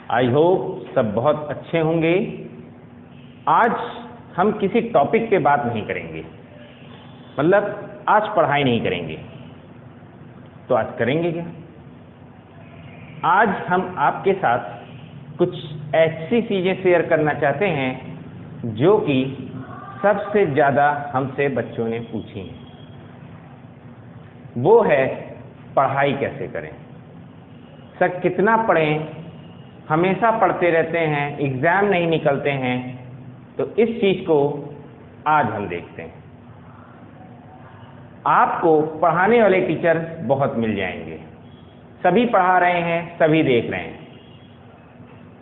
I hope सब बहुत अच्छे होंगे। आज हम किसी टॉपिक पे बात नहीं करेंगे, मतलब आज पढ़ाई नहीं करेंगे। तो आज करेंगे क्या? आज हम आपके साथ कुछ ऐसी चीज़ें शेयर करना चाहते हैं जो कि सबसे ज़्यादा हमसे बच्चों ने पूछी हैं। वो है पढ़ाई कैसे करें। सर कितना पढ़ें, हमेशा पढ़ते रहते हैं, एग्ज़ाम नहीं निकलते हैं। तो इस चीज़ को आज हम देखते हैं। आपको पढ़ाने वाले टीचर बहुत मिल जाएंगे, सभी पढ़ा रहे हैं, सभी देख रहे हैं,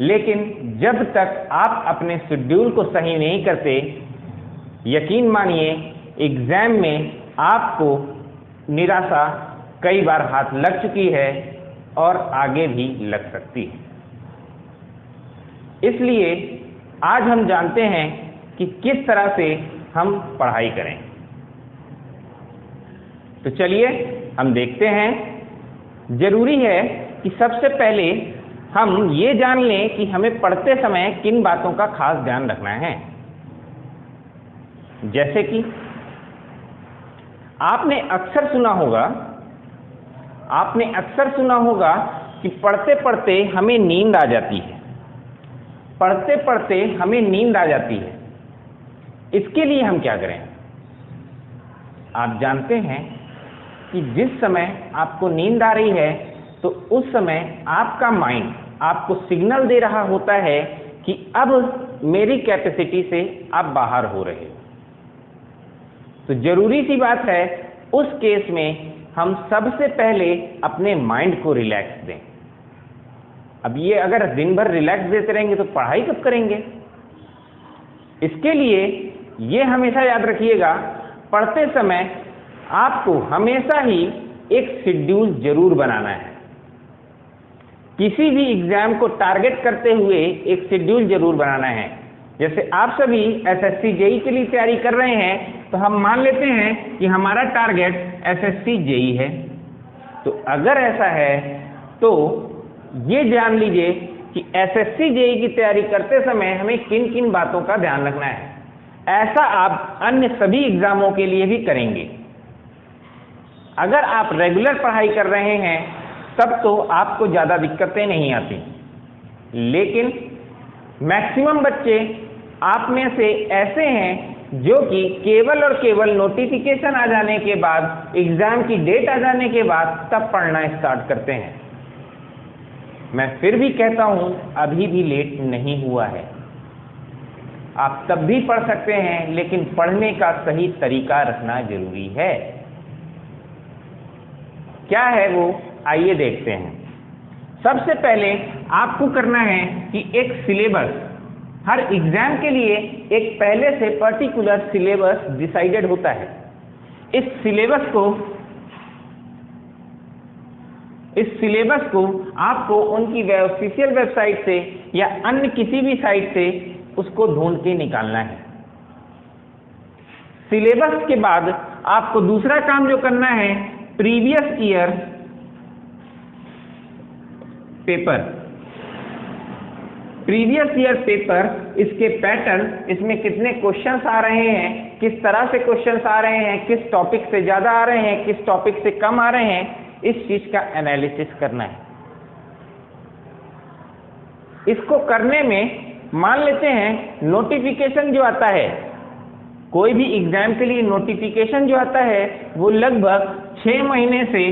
लेकिन जब तक आप अपने शेड्यूल को सही नहीं करते, यकीन मानिए एग्ज़ाम में आपको निराशा कई बार हाथ लग चुकी है और आगे भी लग सकती है। इसलिए आज हम जानते हैं कि किस तरह से हम पढ़ाई करें। तो चलिए हम देखते हैं। जरूरी है कि सबसे पहले हम ये जान लें कि हमें पढ़ते समय किन बातों का खास ध्यान रखना है। जैसे कि आपने अक्सर सुना होगा कि पढ़ते पढ़ते हमें नींद आ जाती है। पढ़ते पढ़ते हमें नींद आ जाती है। इसके लिए हम क्या करें? आप जानते हैं कि जिस समय आपको नींद आ रही है तो उस समय आपका माइंड आपको सिग्नल दे रहा होता है कि अब मेरी कैपेसिटी से आप बाहर हो रहे हो। तो जरूरी सी बात है, उस केस में हम सबसे पहले अपने माइंड को रिलैक्स दें। अब ये अगर दिन भर रिलैक्स देते रहेंगे तो पढ़ाई कब करेंगे? इसके लिए ये हमेशा याद रखिएगा, पढ़ते समय आपको हमेशा ही एक शेड्यूल जरूर बनाना है। किसी भी एग्जाम को टारगेट करते हुए एक शेड्यूल जरूर बनाना है। जैसे आप सभी एसएससी जेई के लिए तैयारी कर रहे हैं, तो हम मान लेते हैं कि हमारा टारगेट एसएससी जेई है। तो अगर ऐसा है तो ये जान लीजिए कि एसएससी जेई की तैयारी करते समय हमें किन किन बातों का ध्यान रखना है। ऐसा आप अन्य सभी एग्जामों के लिए भी करेंगे। अगर आप रेगुलर पढ़ाई कर रहे हैं तब तो आपको ज़्यादा दिक्कतें नहीं आती, लेकिन मैक्सिमम बच्चे आप में से ऐसे हैं जो कि केवल और केवल नोटिफिकेशन आ जाने के बाद, एग्ज़ाम की डेट आ जाने के बाद तब पढ़ना स्टार्ट करते हैं। मैं फिर भी कहता हूं, अभी भी लेट नहीं हुआ है। आप तब भी पढ़ सकते हैं, लेकिन पढ़ने का सही तरीका रखना जरूरी है। क्या है वो, आइए देखते हैं। सबसे पहले आपको करना है कि एक सिलेबस, हर एग्जाम के लिए एक पहले से पर्टिकुलर सिलेबस डिसाइडेड होता है। इस सिलेबस को आपको उनकी ऑफिशियल वेबसाइट से या अन्य किसी भी साइट से उसको ढूंढ के निकालना है। सिलेबस के बाद आपको दूसरा काम जो करना है, प्रीवियस ईयर पेपर, इसके पैटर्न, इसमें कितने क्वेश्चंस आ रहे हैं, किस तरह से क्वेश्चंस आ रहे हैं, किस टॉपिक से ज़्यादा आ रहे हैं, किस टॉपिक से कम आ रहे हैं, इस चीज़ का एनालिसिस करना है। इसको करने में मान लेते हैं नोटिफिकेशन जो आता है, कोई भी एग्जाम के लिए नोटिफिकेशन जो आता है वो लगभग 6 महीने से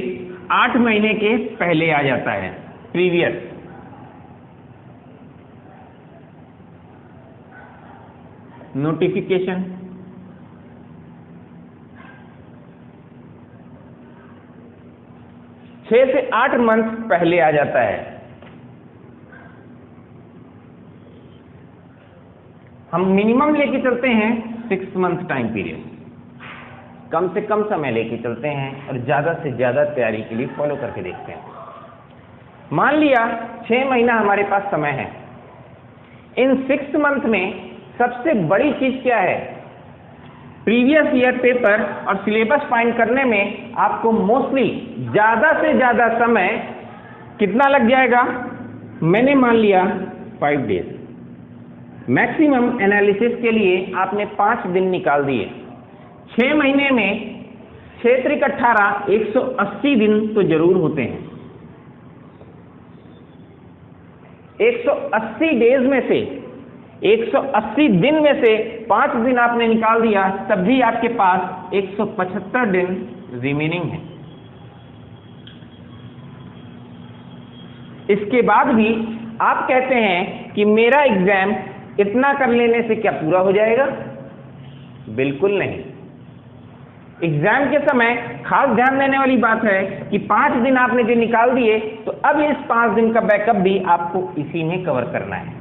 8 महीने के पहले आ जाता है। प्रीवियस नोटिफिकेशन छह से 8 मंथ पहले आ जाता है। हम मिनिमम लेके चलते हैं 6 मंथ टाइम पीरियड, कम से कम समय लेके चलते हैं और ज़्यादा से ज़्यादा तैयारी के लिए फॉलो करके देखते हैं। मान लिया 6 महीना हमारे पास समय है। इन 6 मंथ में सबसे बड़ी चीज़ क्या है? प्रीवियस ईयर पेपर और सिलेबस फाइंड करने में आपको मोस्टली ज़्यादा से ज़्यादा समय कितना लग जाएगा? मैंने मान लिया 5 डेज। मैक्सिमम एनालिसिस के लिए आपने 5 दिन निकाल दिए। 6 महीने में 6 त्रिक 18, 180 दिन तो जरूर होते हैं। 180 डेज में से 180 दिन में से 5 दिन आपने निकाल दिया, तब भी आपके पास 175 दिन रिमेनिंग है। इसके बाद भी आप कहते हैं कि मेरा एग्जाम इतना कर लेने से क्या पूरा हो जाएगा? बिल्कुल नहीं। एग्जाम के समय खास ध्यान देने वाली बात है कि 5 दिन आपने जो निकाल दिए, तो अब इस 5 दिन का बैकअप भी आपको इसी में कवर करना है।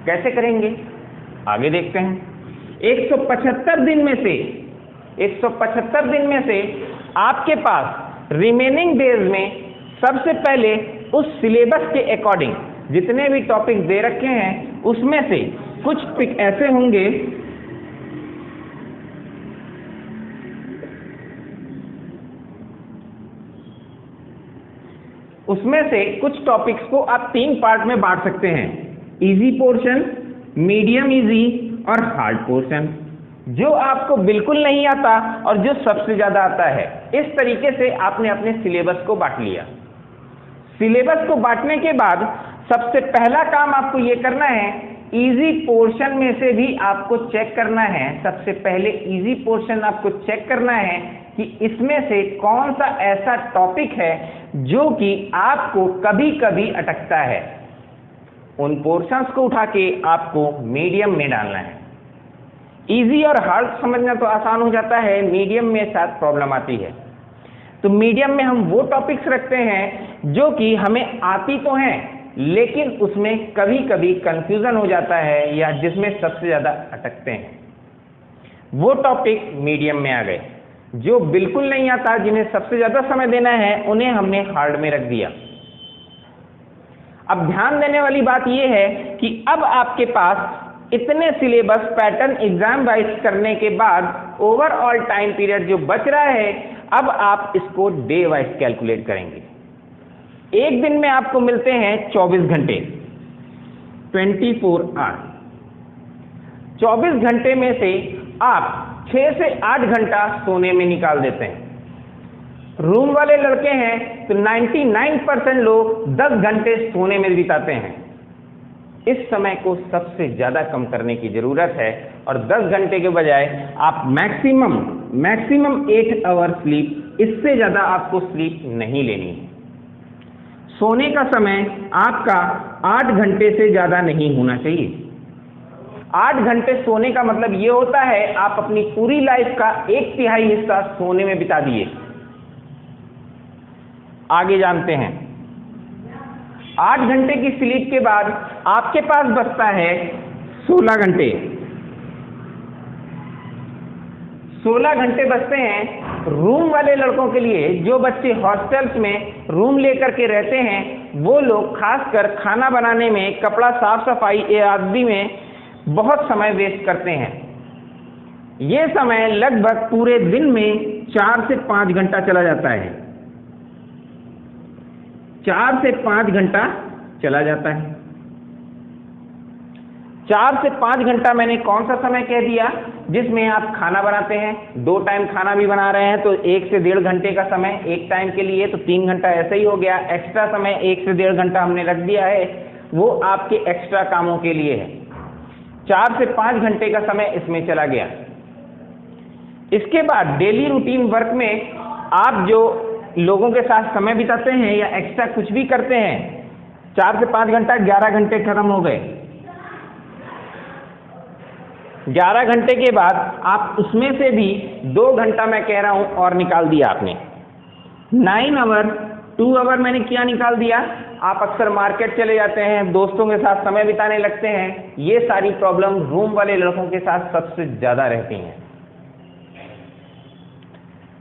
कैसे करेंगे आगे देखते हैं। 175 दिन में से 175 दिन में से आपके पास रिमेनिंग डेज में सबसे पहले उस सिलेबस के अकॉर्डिंग जितने भी टॉपिक दे रखे हैं उसमें से कुछ टॉपिक ऐसे होंगे उसमें से कुछ टॉपिक्स को आप 3 पार्ट में बांट सकते हैं, इजी पोर्शन, मीडियम इजी और हार्ड पोर्शन। जो आपको बिल्कुल नहीं आता और जो सबसे ज्यादा आता है, इस तरीके से आपने अपने सिलेबस को बांट लिया। सिलेबस को बांटने के बाद सबसे पहला काम आपको ये करना है, इजी पोर्शन में से भी आपको चेक करना है। सबसे पहले इजी पोर्शन आपको चेक करना है कि इसमें से कौन सा ऐसा टॉपिक है जो कि आपको कभी कभी अटकता है। उन पोर्शंस को उठा के आपको मीडियम में डालना है। इजी और हार्ड समझना तो आसान हो जाता है, मीडियम में साथ प्रॉब्लम आती है। तो मीडियम में हम वो टॉपिक्स रखते हैं जो कि हमें आती तो हैं, लेकिन उसमें कभी कभी कंफ्यूजन हो जाता है या जिसमें सबसे ज्यादा अटकते हैं। वो टॉपिक मीडियम में आ गए। जो बिल्कुल नहीं आता, जिन्हें सबसे ज्यादा समय देना है, उन्हें हमने हार्ड में रख दिया। अब ध्यान देने वाली बात यह है कि अब आपके पास इतने सिलेबस पैटर्न एग्जाम वाइज करने के बाद ओवरऑल टाइम पीरियड जो बच रहा है, अब आप इसको डे वाइज कैलकुलेट करेंगे। एक दिन में आपको मिलते हैं 24 घंटे, 24 आवर। 24 घंटे में से आप 6 से 8 घंटा सोने में निकाल देते हैं। रूम वाले लड़के हैं तो 99% लोग 10 घंटे सोने में बिताते हैं। इस समय को सबसे ज्यादा कम करने की जरूरत है और 10 घंटे के बजाय आप मैक्सिमम 8 आवर स्लीप, इससे ज्यादा आपको स्लीप नहीं लेनी है। सोने का समय आपका 8 घंटे से ज्यादा नहीं होना चाहिए। 8 घंटे सोने का मतलब ये होता है आप अपनी पूरी लाइफ का 1/3 हिस्सा सोने में बिता दिए। आगे जानते हैं, 8 घंटे की स्लीप के बाद आपके पास बचता है 16 घंटे। 16 घंटे बचते हैं रूम वाले लड़कों के लिए। जो बच्चे हॉस्टल्स में रूम लेकर के रहते हैं, वो लोग खासकर खाना बनाने में, कपड़ा साफ सफाई आदि में बहुत समय वेस्ट करते हैं। ये समय लगभग पूरे दिन में 4 से 5 घंटा चला जाता है। 4 से 5 घंटा चला जाता है। 4 से 5 घंटा मैंने कौन सा समय कह दिया? जिसमें आप खाना बनाते हैं, 2 टाइम खाना भी बना रहे हैं तो 1 से 1.5 घंटे का समय एक टाइम के लिए, तो 3 घंटा ऐसे ही हो गया। एक्स्ट्रा समय 1 से 1.5 घंटा हमने रख दिया है, वो आपके एक्स्ट्रा कामों के लिए है। 4 से 5 घंटे का समय इसमें चला गया। इसके बाद डेली रूटीन वर्क में आप जो लोगों के साथ समय बिताते हैं या एक्स्ट्रा कुछ भी करते हैं, 4 से 5 घंटा 11 घंटे खत्म हो गए। 11 घंटे के बाद आप उसमें से भी 2 घंटा मैं कह रहा हूं और निकाल दिया आपने। 9 आवर, 2 आवर मैंने क्या निकाल दिया? आप अक्सर मार्केट चले जाते हैं, दोस्तों के साथ समय बिताने लगते हैं। ये सारी प्रॉब्लम रूम वाले लड़कों के साथ सबसे ज्यादा रहती हैं।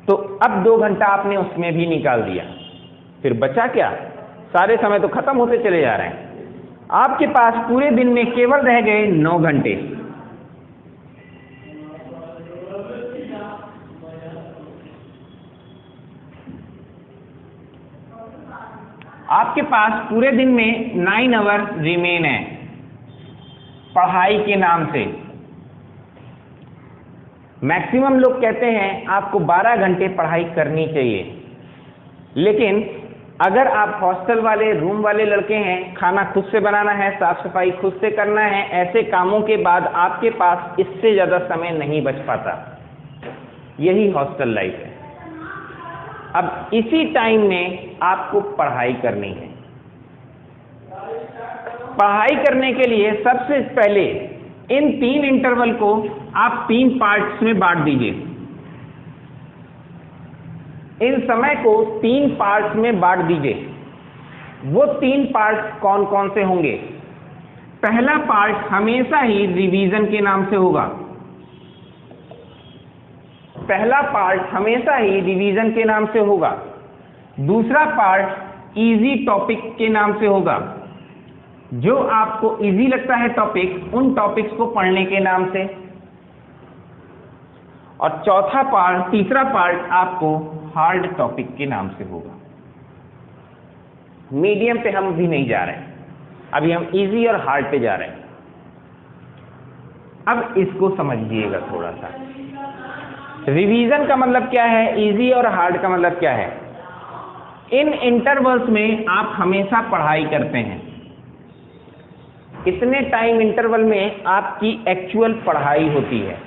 तो अब 2 घंटा आपने उसमें भी निकाल दिया, फिर बचा क्या? सारे समय तो खत्म होते चले जा रहे हैं। आपके पास पूरे दिन में केवल रह गए 9 घंटे। आप आपके पास पूरे दिन में 9 आवर रिमेन है पढ़ाई के नाम से। मैक्सिमम लोग कहते हैं आपको 12 घंटे पढ़ाई करनी चाहिए, लेकिन अगर आप हॉस्टल वाले रूम वाले लड़के हैं, खाना खुद से बनाना है, साफ सफाई खुद से करना है, ऐसे कामों के बाद आपके पास इससे ज़्यादा समय नहीं बच पाता। यही हॉस्टल लाइफ है। अब इसी टाइम में आपको पढ़ाई करनी है। पढ़ाई करने के लिए सबसे पहले इन 3 इंटरवल को आप 3 पार्ट्स में बांट दीजिए। इन समय को 3 पार्ट्स में बांट दीजिए। वो 3 पार्ट्स कौन कौन से होंगे? पहला पार्ट हमेशा ही रिवीजन के नाम से होगा। पहला पार्ट हमेशा ही रिवीजन के नाम से होगा। दूसरा पार्ट इजी टॉपिक के नाम से होगा। जो आपको इजी लगता है टॉपिक, उन टॉपिक्स को पढ़ने के नाम से। और तीसरा पार्ट आपको हार्ड टॉपिक के नाम से होगा। मीडियम पे हम अभी नहीं जा रहे हैं, अभी हम इजी और हार्ड पे जा रहे हैं। अब इसको समझिएगा थोड़ा सा। रिवीजन का मतलब क्या है, इजी और हार्ड का मतलब क्या है? इन इंटरवल्स में आप हमेशा पढ़ाई करते हैं। इतने टाइम इंटरवल में आपकी एक्चुअल पढ़ाई होती है,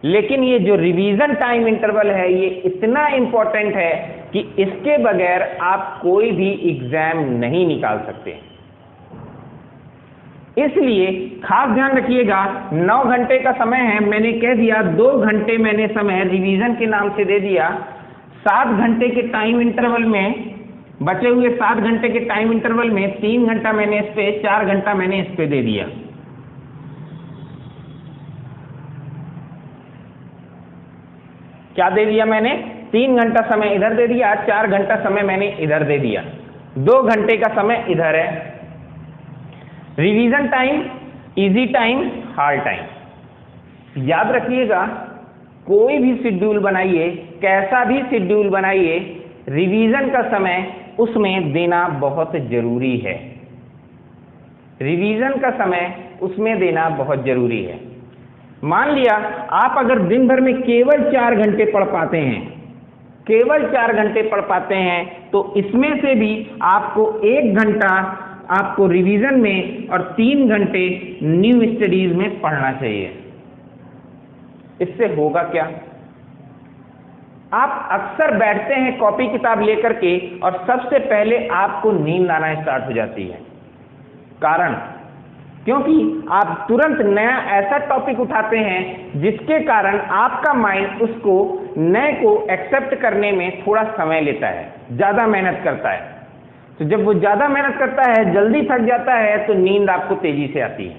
लेकिन ये जो रिवीजन टाइम इंटरवल है ये इतना इंपॉर्टेंट है कि इसके बगैर आप कोई भी एग्जाम नहीं निकाल सकते। इसलिए खास ध्यान रखिएगा, 9 घंटे का समय है, मैंने कह दिया 2 घंटे मैंने समय रिवीजन के नाम से दे दिया। 7 घंटे के टाइम इंटरवल में, बचे हुए 7 घंटे के टाइम इंटरवल में 3 घंटा मैंने इस पे, 4 घंटा मैंने इस पे दे दिया। क्या दे दिया मैंने? 3 घंटा समय इधर दे दिया, 4 घंटा समय मैंने इधर दे दिया, 2 घंटे का समय इधर है। Revision time, easy time, hard time. याद रखिएगा, कोई भी शेड्यूल बनाइए, कैसा भी शेड्यूल बनाइए, रिवीजन का समय उसमें देना बहुत जरूरी है। रिवीजन का समय उसमें देना बहुत जरूरी है। मान लिया आप अगर दिन भर में केवल 4 घंटे पढ़ पाते हैं, केवल 4 घंटे पढ़ पाते हैं, तो इसमें से भी आपको 1 घंटा आपको रिवीजन में और 3 घंटे न्यू स्टडीज में पढ़ना चाहिए। इससे होगा क्या? आप अक्सर बैठते हैं कॉपी किताब लेकर के और सबसे पहले आपको नींद आना स्टार्ट हो जाती है। कारण, क्योंकि आप तुरंत नया ऐसा टॉपिक उठाते हैं जिसके कारण आपका माइंड उसको नए को एक्सेप्ट करने में थोड़ा समय लेता है, ज़्यादा मेहनत करता है। तो जब वो ज़्यादा मेहनत करता है, जल्दी थक जाता है, तो नींद आपको तेजी से आती है।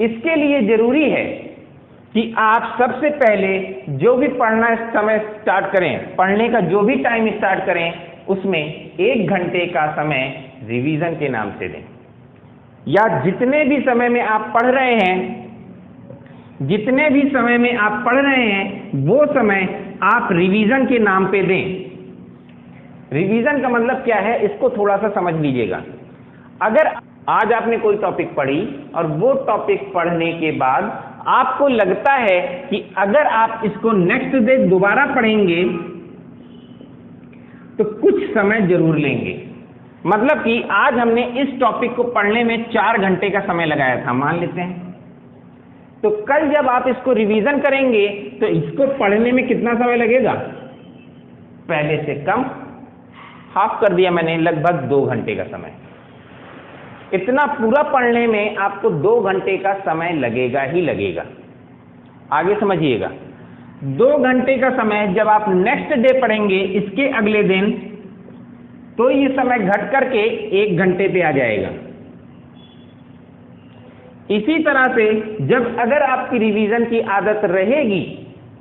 इसके लिए जरूरी है कि आप सबसे पहले जो भी पढ़ना समय स्टार्ट करें, पढ़ने का जो भी टाइम स्टार्ट करें, उसमें 1 घंटे का समय रिवीजन के नाम से दें। या जितने भी समय में आप पढ़ रहे हैं, जितने भी समय में आप पढ़ रहे हैं, वो समय आप रिवीजन के नाम पे दें। रिवीजन का मतलब क्या है, इसको थोड़ा सा समझ लीजिएगा। अगर आज आपने कोई टॉपिक पढ़ी और वो टॉपिक पढ़ने के बाद आपको लगता है कि अगर आप इसको नेक्स्ट डे दोबारा पढ़ेंगे तो कुछ समय जरूर लेंगे। मतलब कि आज हमने इस टॉपिक को पढ़ने में 4 घंटे का समय लगाया था, मान लेते हैं, तो कल जब आप इसको रिवीजन करेंगे तो इसको पढ़ने में कितना समय लगेगा? पहले से कम, हाफ कर दिया मैंने, लगभग 2 घंटे का समय। इतना पूरा पढ़ने में आपको 2 घंटे का समय लगेगा ही लगेगा। आगे समझिएगा, 2 घंटे का समय जब आप नेक्स्ट डे पढ़ेंगे, इसके अगले दिन, तो ये समय घट करके 1 घंटे पे आ जाएगा। इसी तरह से जब अगर आपकी रिवीजन की आदत रहेगी,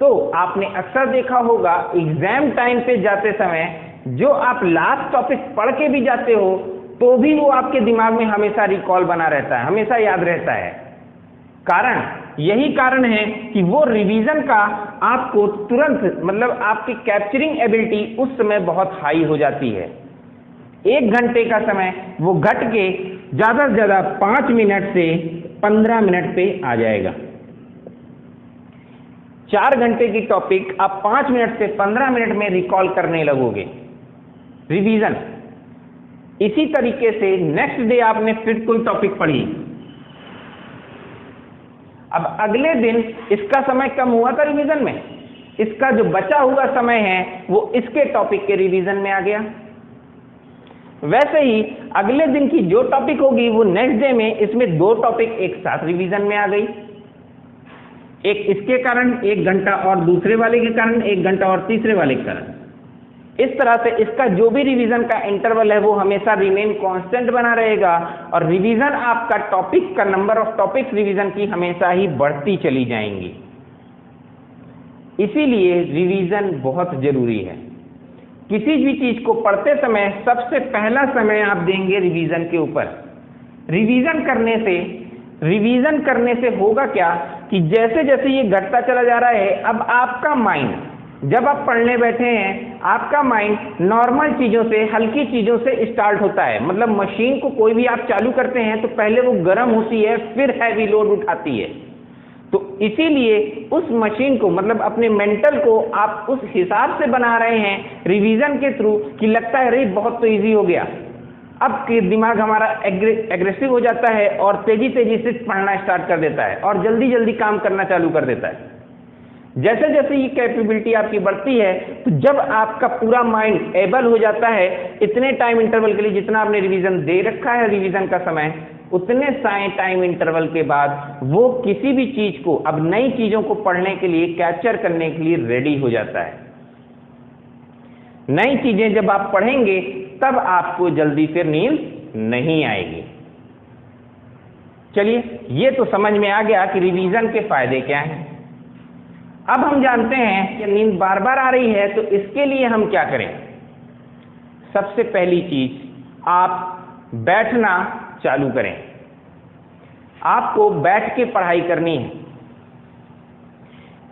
तो आपने अक्सर देखा होगा एग्जाम टाइम पे जाते समय जो आप लास्ट टॉपिक पढ़ के भी जाते हो, तो भी वो आपके दिमाग में हमेशा रिकॉल बना रहता है, हमेशा याद रहता है। कारण, यही कारण है कि वो रिवीजन का आपको तुरंत, मतलब आपकी कैप्चरिंग एबिलिटी उस समय बहुत हाई हो जाती है। 1 घंटे का समय वो घट के ज़्यादा से ज़्यादा 5 मिनट से 15 मिनट पे आ जाएगा। 4 घंटे की टॉपिक आप 5 मिनट से 15 मिनट में रिकॉल करने लगोगे। रिवीजन। इसी तरीके से नेक्स्ट डे आपने फिर कोई टॉपिक पढ़ी, अब अगले दिन इसका समय कम हुआ था रिवीजन में, इसका जो बचा हुआ समय है वो इसके टॉपिक के रिवीजन में आ गया। वैसे ही अगले दिन की जो टॉपिक होगी वो नेक्स्ट डे में इसमें 2 टॉपिक एक साथ रिवीजन में आ गई, एक इसके कारण 1 घंटा और दूसरे वाले के कारण 1 घंटा और तीसरे वाले के कारण। इस तरह से इसका जो भी रिवीजन का इंटरवल है वो हमेशा रिमेन कांस्टेंट बना रहेगा और रिवीजन आपका टॉपिक का नंबर ऑफ टॉपिक्स रिवीजन की हमेशा ही बढ़ती चली जाएंगी। इसीलिए रिवीजन बहुत जरूरी है। किसी भी चीज को पढ़ते समय सबसे पहला समय आप देंगे रिवीजन के ऊपर। रिवीजन करने से होगा क्या कि जैसे जैसे ये घटता चला जा रहा है, अब आपका माइंड, जब आप पढ़ने बैठे हैं आपका माइंड नॉर्मल चीज़ों से, हल्की चीज़ों से स्टार्ट होता है। मतलब मशीन को कोई भी आप चालू करते हैं तो पहले वो गर्म होती है, फिर हैवी लोड उठाती है। तो इसीलिए उस मशीन को, मतलब अपने मेंटल को आप उस हिसाब से बना रहे हैं रिवीजन के थ्रू कि लगता है अरे बहुत तो ईजी हो गया। अब दिमाग हमारा एग्रेसिव हो जाता है और तेजी तेजी से पढ़ना स्टार्ट कर देता है और जल्दी जल्दी काम करना चालू कर देता है। जैसे जैसे ये कैपेबिलिटी आपकी बढ़ती है तो जब आपका पूरा माइंड एबल हो जाता है इतने टाइम इंटरवल के लिए जितना आपने रिवीजन दे रखा है, रिवीजन का समय, उतने टाइम इंटरवल के बाद वो किसी भी चीज को, अब नई चीजों को पढ़ने के लिए, कैप्चर करने के लिए रेडी हो जाता है। नई चीजें जब आप पढ़ेंगे तब आपको जल्दी फिर नींद नहीं आएगी। चलिए, ये तो समझ में आ गया कि रिवीजन के फायदे क्या हैं। अब हम जानते हैं कि नींद बार बार आ रही है तो इसके लिए हम क्या करें। सबसे पहली चीज, आप बैठना चालू करें। आपको बैठ के पढ़ाई करनी है।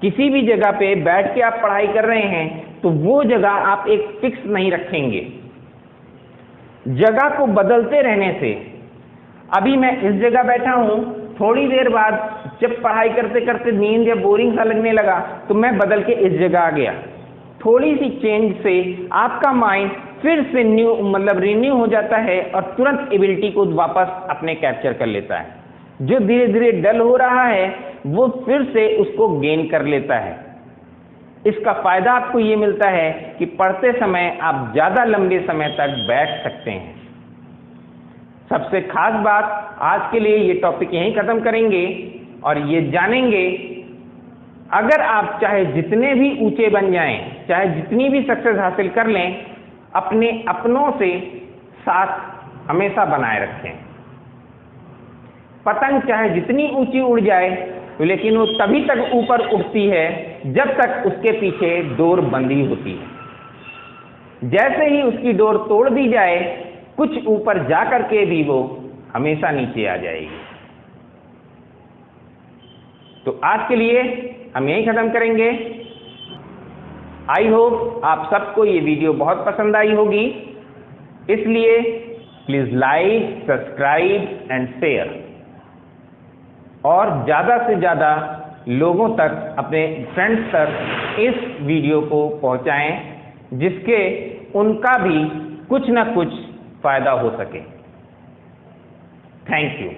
किसी भी जगह पे बैठ के आप पढ़ाई कर रहे हैं तो वो जगह आप एक फिक्स नहीं रखेंगे। जगह को बदलते रहने से, अभी मैं इस जगह बैठा हूं, थोड़ी देर बाद जब पढ़ाई करते करते नींद या बोरिंग सा लगने लगा तो मैं बदल के इस जगह आ गया। थोड़ी सी चेंज से आपका माइंड फिर से रिन्यू हो जाता है और तुरंत एबिलिटी को वापस अपने कैप्चर कर लेता है। जो धीरे धीरे डल हो रहा है वो फिर से उसको गेन कर लेता है। इसका फायदा आपको ये मिलता है कि पढ़ते समय आप ज्यादा लंबे समय तक बैठ सकते हैं। सबसे खास बात, आज के लिए ये टॉपिक यहीं खत्म करेंगे और ये जानेंगे, अगर आप चाहे जितने भी ऊंचे बन जाएं, चाहे जितनी भी सक्सेस हासिल कर लें, अपने अपनों से साथ हमेशा बनाए रखें। पतंग चाहे जितनी ऊंची उड़ जाए लेकिन वो तभी तक ऊपर उड़ती है जब तक उसके पीछे डोर बंधी होती है। जैसे ही उसकी डोर तोड़ दी जाए, कुछ ऊपर जाकर के भी वो हमेशा नीचे आ जाएगी। तो आज के लिए हम यही खत्म करेंगे। आई होप आप सबको ये वीडियो बहुत पसंद आई होगी, इसलिए please like, subscribe and share, और ज़्यादा से ज़्यादा लोगों तक, अपने फ्रेंड्स तक इस वीडियो को पहुंचाएं जिसके उनका भी कुछ ना कुछ फायदा हो सके। Thank you.